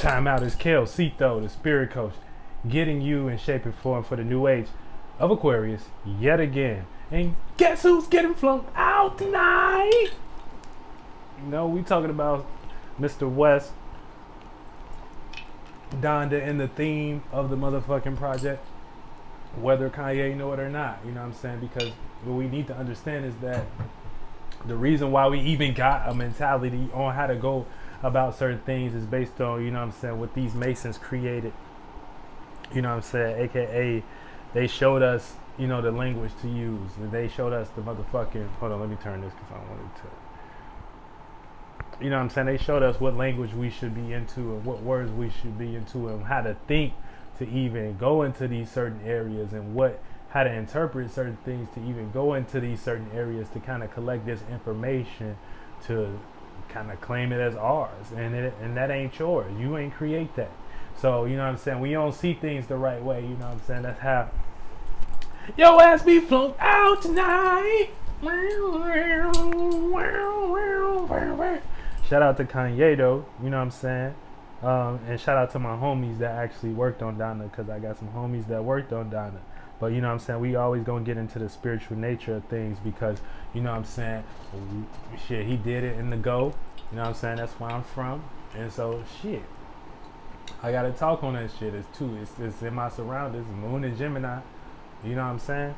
Time out is Kel, Ceito, the spirit coach, getting you in shape and form for the new age of Aquarius yet again. And guess who's getting flung out tonight? We talking about Mr. West, Donda, and the theme of the motherfucking project, whether Kanye know it or not. You know what I'm saying? Because what we need to understand is that the reason why we even got a mentality on how to go about certain things is based on, you know what I'm saying, what these Masons created. You know what I'm saying? AKA, they showed us, the language to use. And they showed us the motherfucking, hold on, let me turn this because I wanted to. You know what I'm saying? They showed us what language we should be into and what words we should be into and how to think to even go into these certain areas and how to interpret certain things to even go into these certain areas to kind of collect this information to kind of claim it as ours. And that ain't yours. You ain't create that. So, you know what I'm saying? We don't see things the right way. You know what I'm saying? That's how yo ass be flown out tonight. Shout out to Kanye though, you know what I'm saying? And shout out to my homies that actually worked on Donda, because I got some homies that worked on Donda. But you know what I'm saying, we always gonna get into the spiritual nature of things because, you know what I'm saying, shit, he did it in the go. You know what I'm saying? That's where I'm from. And so shit, I gotta talk on that shit. It's in my surroundings, Moon and Gemini. You know what I'm saying?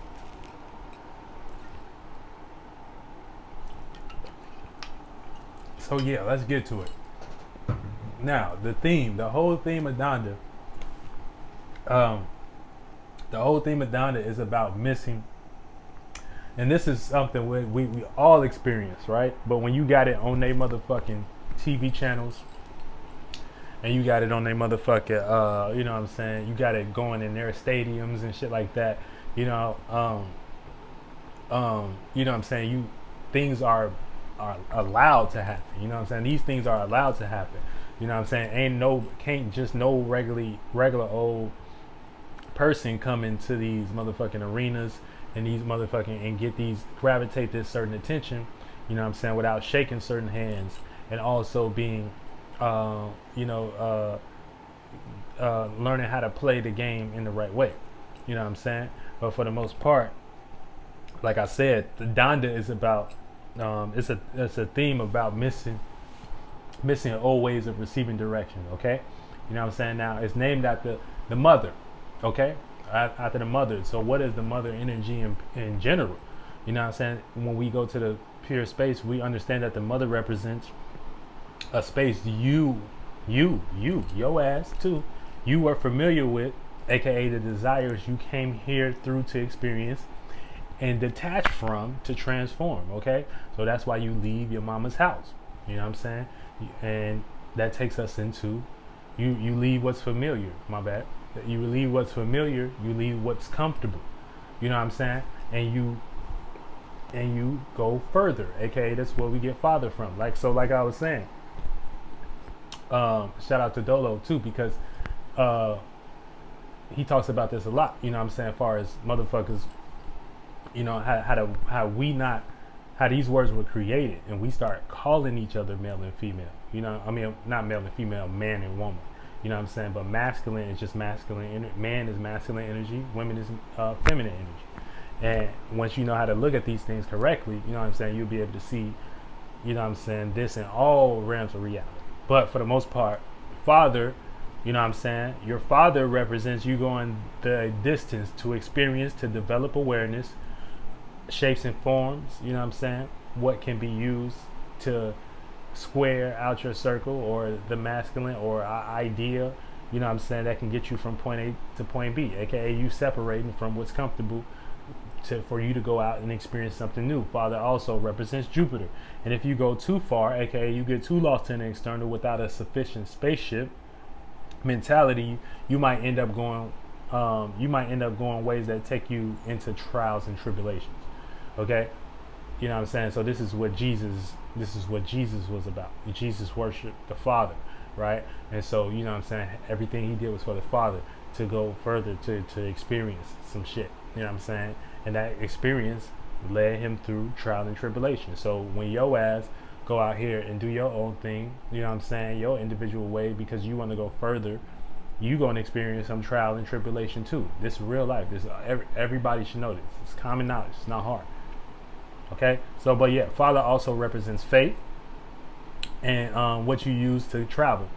So yeah, let's get to it. Now, the whole theme of Donda, is about missing. And this is something we all experience, right? But when you got it on they motherfucking TV channels, and you got it on their motherfucking, you know what I'm saying, you got it going in their stadiums and shit like that, you know what I'm saying, things are allowed to happen, you know what I'm saying, these things are allowed to happen, you know what I'm saying, can't just no regular old person come into these motherfucking arenas and these motherfucking and gravitate this certain attention, you know what I'm saying, without shaking certain hands and also being learning how to play the game in the right way. You know what I'm saying? But for the most part, like I said, the Donda is about it's a theme about missing old ways of receiving direction, okay? You know what I'm saying? Now it's named after the mother, okay? After the mother. So what is the mother energy in general? You know what I'm saying? When we go to the pure space, we understand that the mother represents a space your ass too, you were familiar with, aka the desires you came here through to experience and detach from to transform, okay? So that's why you leave your mama's house, you know what I'm saying? And that takes us into you leave what's familiar, my bad. You leave what's familiar, you leave what's comfortable, you know what I'm saying? And you go further, aka that's where we get father from. Like I was saying, shout out to Dolo too, because he talks about this a lot, you know what I'm saying, as far as motherfuckers, you know, how these words were created and we start calling each other male and female, you know, I mean, not male and female, man and woman, you know what I'm saying, but masculine is just masculine, man is masculine energy, women is feminine energy. And once you know how to look at these things correctly, you know what I'm saying, you'll be able to see, you know what I'm saying, this in all realms of reality. But for the most part, father, you know what I'm saying, your father represents you going the distance to experience, to develop awareness, shapes and forms, you know what I'm saying, what can be used to square out your circle or the masculine or idea, you know what I'm saying, that can get you from point A to point B, aka you separating from what's comfortable for you to go out and experience something new. Father also represents Jupiter, and if you go too far, aka you get too lost in the external without a sufficient spaceship mentality, you might end up going ways that take you into trials and tribulations, okay? You know what I'm saying? So this is what Jesus was about. Jesus worshiped the Father, right? And so, you know what I'm saying, everything he did was for the Father to go further to experience some shit, you know what I'm saying? And that experience led him through trial and tribulation. So when your ass go out here and do your own thing, you know what I'm saying, your individual way, because you want to go further. You going to experience some trial and tribulation too. This is real life. This everybody should know this. It's common knowledge. It's not hard. Okay. So, but yeah, Father also represents faith and what you use to travel.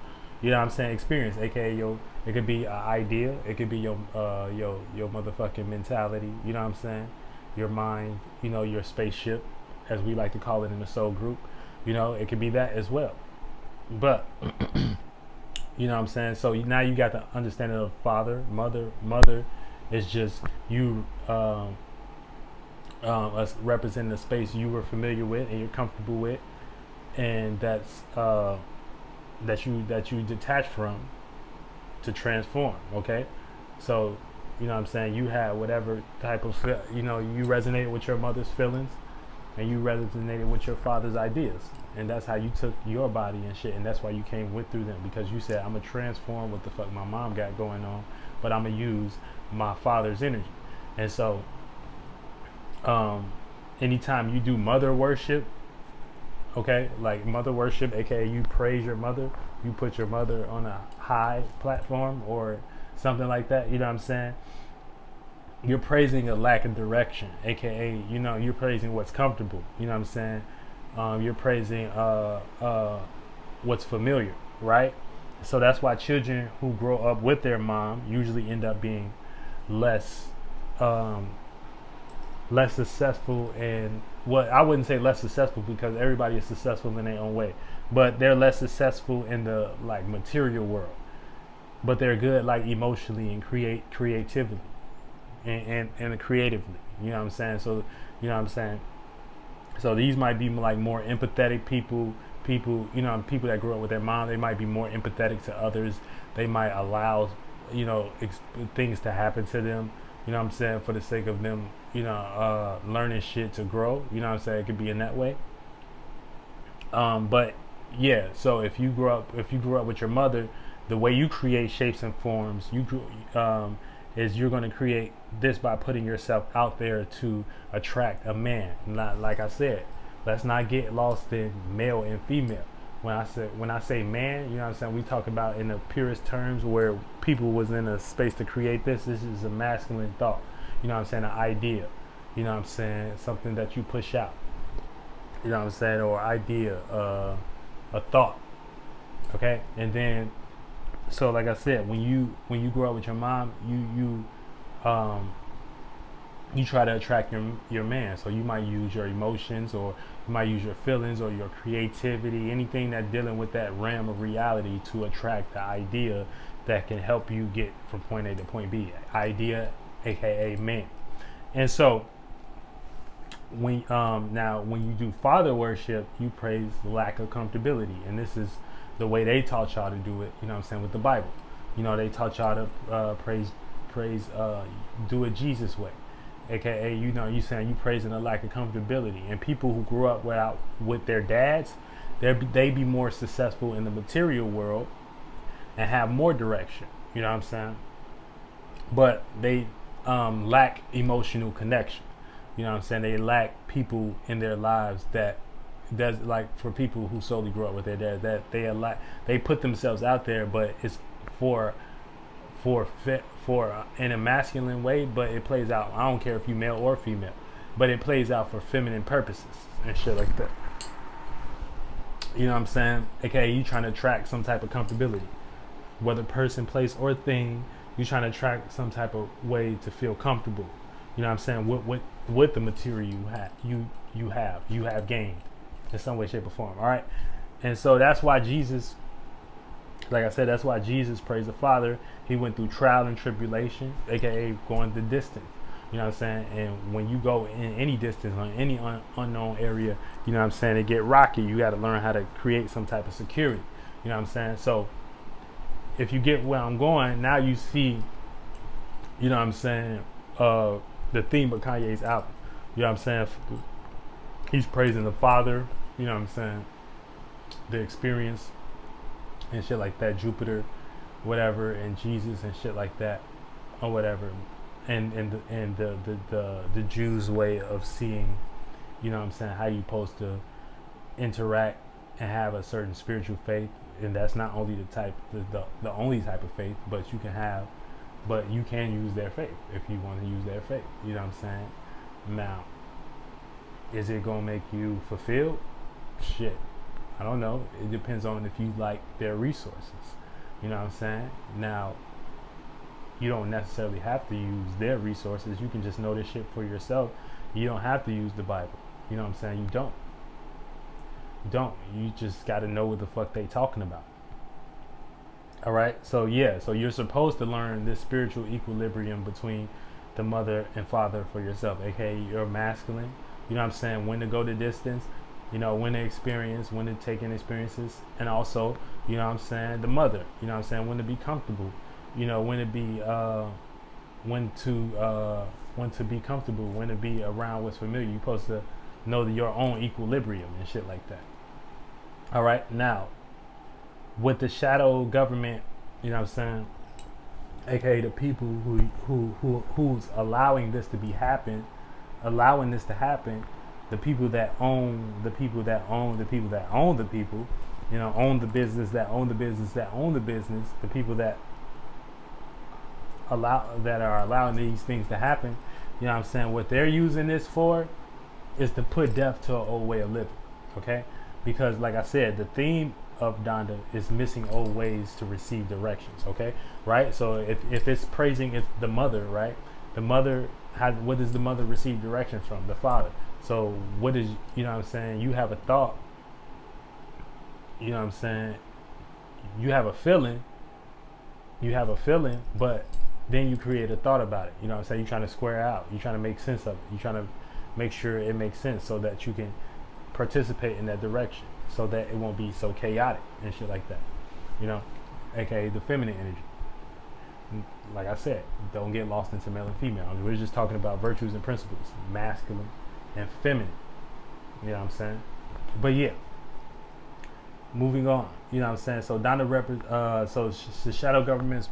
You know what I'm saying? Experience, aka your. It could be an idea. It could be your motherfucking mentality. You know what I'm saying? Your mind. You know, your spaceship, as we like to call it in the soul group. You know, it could be that as well. But you know what I'm saying? So now you got the understanding of father, mother. Mother is just you us representing the space you were familiar with and you're comfortable with, and that's that you detach from to transform. Okay, so you know what I'm saying, you have whatever type of you know, you resonated with your mother's feelings and you resonated with your father's ideas, and that's how you took your body and shit, and that's why you came with through them, because you said, I'm gonna transform what the fuck my mom got going on, but I'm gonna use my father's energy. And so anytime you do mother worship, okay, like mother worship, aka you praise your mother, you put your mother on a high platform or something like that, you know what I'm saying, you're praising a lack of direction, aka, you know, you're praising what's comfortable, you know what I'm saying, you're praising what's familiar, right? So that's why children who grow up with their mom usually end up being less less successful, and what I wouldn't say less successful, because everybody is successful in their own way, but they're less successful in the like material world, but they're good like emotionally and creatively and creatively, you know what I'm saying. So you know what I'm saying, so these might be like more empathetic people, you know, people that grew up with their mom, they might be more empathetic to others, they might allow, you know, things to happen to them, you know what I'm saying, for the sake of them, you know, learning shit to grow, you know what I'm saying, it could be in that way. But yeah, so if you grew up with your mother, the way you create shapes and forms, is you're going to create this by putting yourself out there to attract a man. Not like I said, let's not get lost in male and female. When I say man, you know what I'm saying, we talk about in the purest terms, where people was in a space to create this. This is a masculine thought. You know what I'm saying, an idea. You know what I'm saying, something that you push out. You know what I'm saying, or idea, a thought. Okay, and then so like I said, when you grow up with your mom, you try to attract your man. So you might use your emotions, or you might use your feelings, or your creativity, anything that dealing with that realm of reality, to attract the idea that can help you get from point A to point B. Idea, aka man. And so when now when you do father worship, you praise lack of comfortability, and this is the way they taught y'all to do it, you know what I'm saying, with the Bible. You know, they taught y'all to praise do it Jesus way, aka, you know, you saying you praising a lack of comfortability. And people who grew up with their dads, they be more successful in the material world and have more direction, you know what I'm saying, but they lack emotional connection, you know what I'm saying, they lack people in their lives that does, like, for people who solely grew up with their dad, that they put themselves out there, but it's for in a masculine way, but it plays out, I don't care if you male or female, but it plays out for feminine purposes and shit like that, you know what I'm saying, aka you trying to attract some type of comfortability, whether person, place, or thing. You trying to attract some type of way to feel comfortable, you know what I'm saying, with the material you have gained in some way, shape, or form. All right. And so that's why Jesus, like I said, that's why Jesus praised the Father. He went through trial and tribulation, aka going the distance, you know what I'm saying. And when you go in any distance on any unknown area, you know what I'm saying, it get rocky. You got to learn how to create some type of security, you know what I'm saying. So if you get where I'm going, now you see, you know what I'm saying, the theme of Kanye's album, you know what I'm saying. He's praising the Father, you know what I'm saying, the experience and shit like that, Jupiter, whatever, and Jesus and shit like that, or whatever, and the Jews' way of seeing, you know what I'm saying, how you supposed to interact and have a certain spiritual faith, and that's not only the only type of faith, but you can use their faith if you want to use their faith. You know what I'm saying? Now, is it gonna make you fulfilled? Shit, I don't know. It depends on if you like their resources. You know what I'm saying? Now, you don't necessarily have to use their resources. You can just know this shit for yourself. You don't have to use the Bible. You know what I'm saying? You don't. You just got to know what the fuck they talking about. All right. So yeah. So you're supposed to learn this spiritual equilibrium between the mother and father for yourself, aka your masculine. You know what I'm saying? When to go the distance. You know, when to experience, when to take in experiences, and also, you know what I'm saying, the mother. You know what I'm saying? When to be comfortable. You know, when to be when to be comfortable, when to be around what's familiar. You're supposed to know your own equilibrium and shit like that. All right, now with the shadow government, you know what I'm saying, aka the people who's allowing this to happen, the people that own the people that own the people that own the people, you know, own the business that own the business that own the business, the people that are allowing these things to happen. You know what I'm saying? What they're using this for is to put death to an old way of living. Okay? Because like I said, the theme of Donda is missing old ways to receive directions. Okay? Right? So if it's praising the mother, right? The mother, what does the mother receive directions from? The father. So what is, you know what I'm saying? You have a thought. You know what I'm saying? You have a feeling, but then you create a thought about it. You know what I'm saying? You're trying to square out. You're trying to make sense of it. You're trying to make sure it makes sense so that you can participate in that direction, so that it won't be so chaotic and shit like that. You know, aka the feminine energy. Like I said, don't get lost into male and female. We're just talking about virtues and principles, masculine and feminine. You know what I'm saying? But yeah, moving on. You know what I'm saying? So so the shadow governments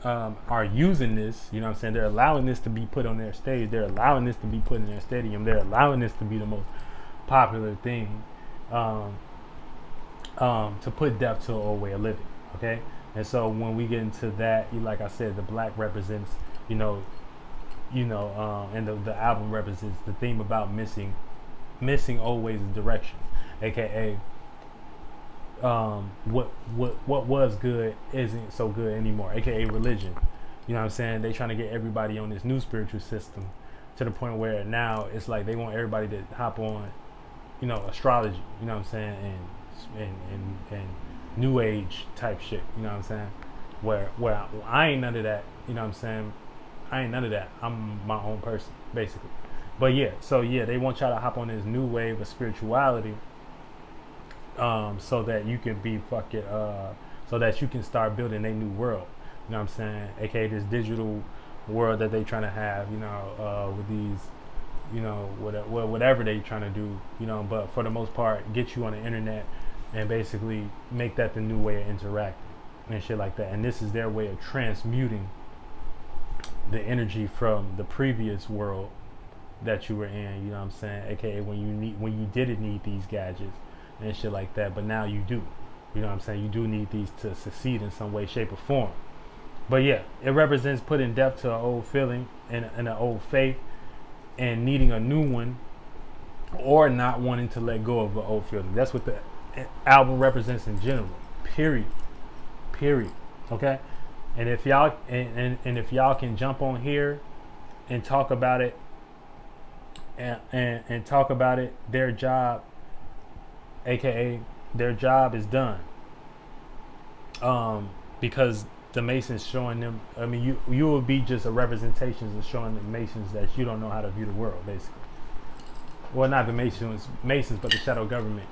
are using this. You know what I'm saying? They're allowing this to be put on their stage. They're allowing this to be put in their stadium. They're allowing this to be the most popular thing to put death to an old way of living. Okay? And so when we get into that, like I said, the black represents, and the album represents the theme about missing old ways of direction, aka what was good isn't so good anymore, aka religion. You know what I'm saying? They trying to get everybody on this new spiritual system to the point where now it's like they want everybody to hop on, astrology. You know what I'm saying? And new age type shit. You know what I'm saying? Where I ain't none of that. You know what I'm saying? I ain't none of that. I'm my own person, basically. But yeah, so yeah, they want y'all to hop on this new wave of spirituality, so that you can be so that you can start building a new world. You know what I'm saying? AKA this digital world that they trying to have, with these, whatever they trying to do, but for the most part, get you on the internet and basically make that the new way of interacting and shit like that. And this is their way of transmuting the energy from the previous world that you were in, you know what I'm saying? AKA when you didn't need these gadgets and shit like that, but now you do. You know what I'm saying? You do need these to succeed in some way, shape, or form. But yeah, it represents putting depth to an old feeling and an old faith and needing a new one, or not wanting to let go of an old feeling. That's what the album represents in general. Period. Okay? And if y'all if y'all can jump on here and talk about it and talk about it, their job, aka their job, is done. Because the Masons showing them, I mean, you will be just a representation of showing the Masons that you don't know how to view the world, basically. Well, not the Masons, but the shadow government,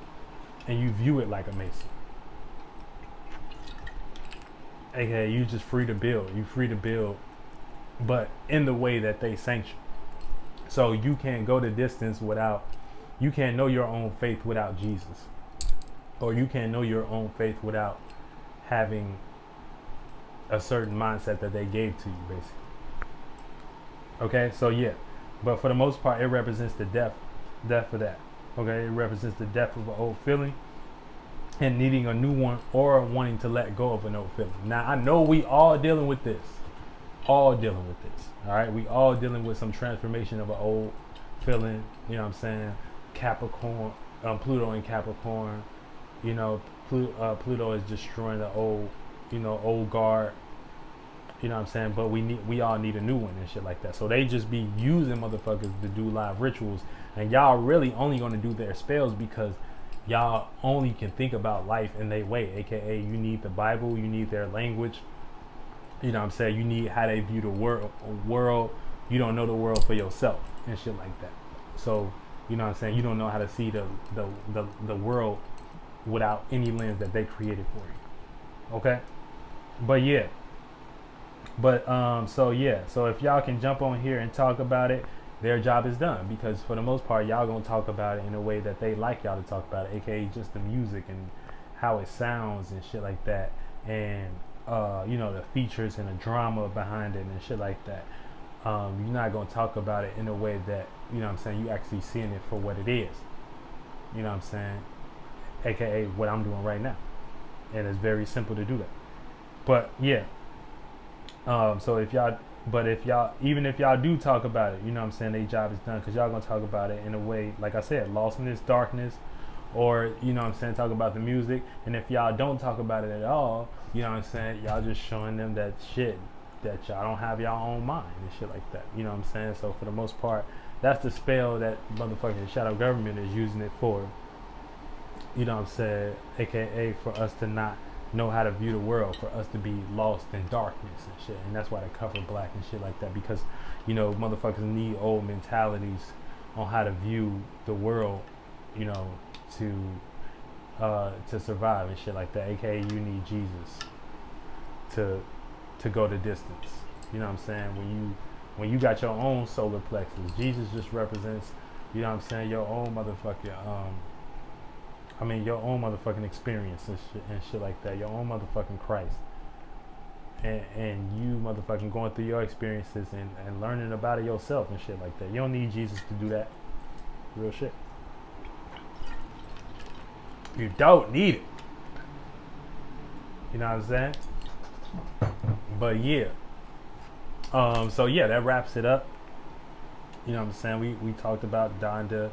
and you view it like a Mason. AKA, you just free to build. You free to build, but in the way that they sanction. So you can't go the distance you can't know your own faith without Jesus, or you can't know your own faith without having a certain mindset that they gave to you, basically. Okay, so yeah, but for the most part, it represents the death for that. Okay, it represents the death of an old feeling and needing a new one or wanting to let go of an old feeling. Now, I know we all dealing with this. All dealing with this. All right, we all dealing with some transformation of an old feeling. You know what I'm saying? Capricorn, Pluto in Capricorn. You know, Pluto is destroying the old, old guard. You know what I'm saying? But we all need a new one and shit like that. So they just be using motherfuckers to do live rituals, and y'all really only gonna do their spells because y'all only can think about life in their way. AKA, you need the Bible, you need their language. You know what I'm saying? You need how they view the world. You don't know the world for yourself and shit like that. So, you know what I'm saying? You don't know how to see the world without any lens that they created for you. Okay? But yeah. So if y'all can jump on here and talk about it, their job is done, because for the most part y'all gonna talk about it in a way that they like y'all to talk about it, aka just the music and how it sounds and shit like that, and the features and the drama behind it and shit like that. You're not gonna talk about it in a way that, you know what I'm saying, you actually seeing it for what it is. You know what I'm saying? AKA what I'm doing right now. And it's very simple to do that. But yeah. So if y'all, even if y'all do talk about it, you know what I'm saying, their job is done, because y'all gonna talk about it in a way, like I said, lostness, darkness, or, you know what I'm saying, talk about the music. And if y'all don't talk about it at all, you know what I'm saying, y'all just showing them that shit, that y'all don't have y'all own mind and shit like that. You know what I'm saying? So for the most part, that's the spell that motherfucking shadow government is using it for. You know what I'm saying? AKA for us to not know how to view the world, for us to be lost in darkness and shit. And that's why they cover black and shit like that, because, motherfuckers need old mentalities on how to view the world, to survive and shit like that. AKA you need Jesus to go the distance. You know what I'm saying? When you got your own solar plexus, Jesus just represents, you know what I'm saying, your own motherfucking your own motherfucking experience and shit like that. Your own motherfucking Christ. And you motherfucking going through your experiences and learning about it yourself and shit like that. You don't need Jesus to do that. Real shit. You don't need it. You know what I'm saying? But yeah. So yeah, that wraps it up. You know what I'm saying? We talked about Donda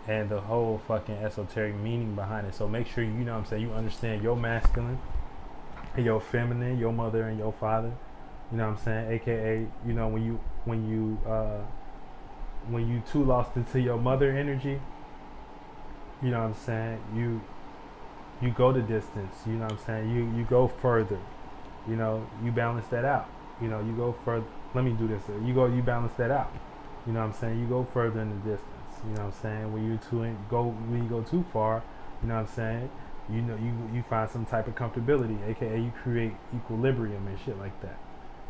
and the whole fucking esoteric meaning behind it. So make sure you know what I'm saying, you understand your masculine and your feminine, your mother and your father. You know what I'm saying? AKA, when you too lost into your mother energy, you know what I'm saying, you go the distance, you know what I'm saying? You go further. You balance that out. You go further. Let me do this. You balance that out. You know what I'm saying? You go further in the distance. You know what I'm saying? When you go too far, you know what I'm saying? You find some type of comfortability, aka you create equilibrium and shit like that.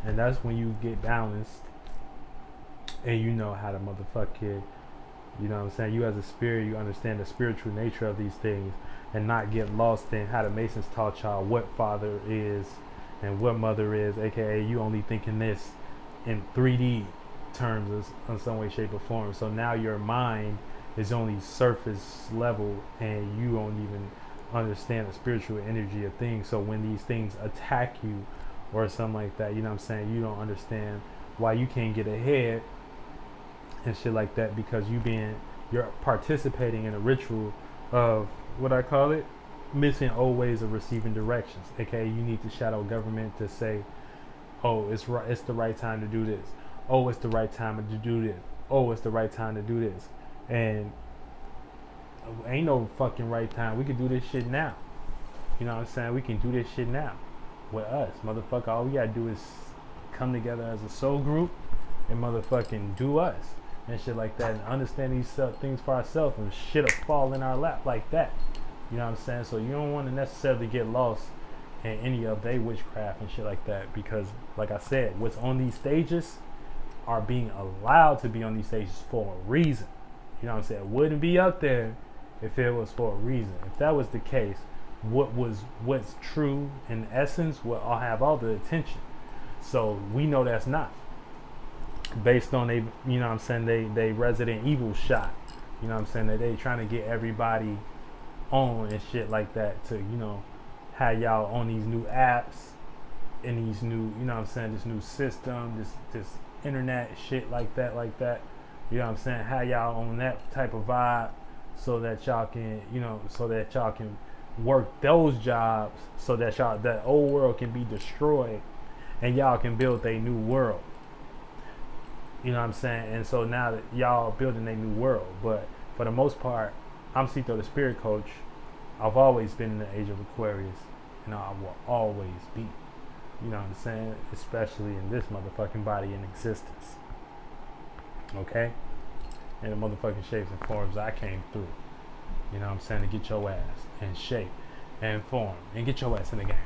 And that's when you get balanced and you know how to motherfuck it. You know what I'm saying? You as a spirit, you understand the spiritual nature of these things and not get lost in how the Masons taught y'all what father is and what mother is, aka you only thinking this in 3D terms in some way, shape, or form. So now your mind is only surface level and you don't even understand the spiritual energy of things. So when these things attack you or something like that, you know what I'm saying, you don't understand why you can't get ahead and shit like that, because you're participating in a ritual of what I call it, missing old ways of receiving directions. AKA you need the shadow government to say, oh, it's the right time to do this. Oh, it's the right time to do this. Oh, it's the right time to do this. And ain't no fucking right time. We can do this shit now. You know what I'm saying? We can do this shit now with us. Motherfucker, all we gotta do is come together as a soul group and motherfucking do us and shit like that, and understand these things for ourselves, and shit'll fall in our lap like that. You know what I'm saying? So you don't want to necessarily get lost in any of their witchcraft and shit like that, because like I said, what's on these stages are being allowed to be on these stages for a reason. You know what I'm saying? It wouldn't be up there if it was for a reason. If that was the case, what's true in essence will all have all the attention. So we know that's not. Based on they, you know what I'm saying, they Resident Evil shot. You know what I'm saying? That they trying to get everybody on and shit like that to, have y'all on these new apps and these new, you know what I'm saying, this new system, this internet shit like that. You know what I'm saying? Have y'all on that type of vibe so that y'all can, work those jobs so that that old world can be destroyed and y'all can build a new world. You know what I'm saying? And so now that y'all building a new world, but for the most part, I'm Ceito the Spirit Coach. I've always been in the age of Aquarius, and I will always be. You know what I'm saying? Especially in this motherfucking body in existence. Okay? In the motherfucking shapes and forms I came through. You know what I'm saying? To get your ass in shape and form and get your ass in the game.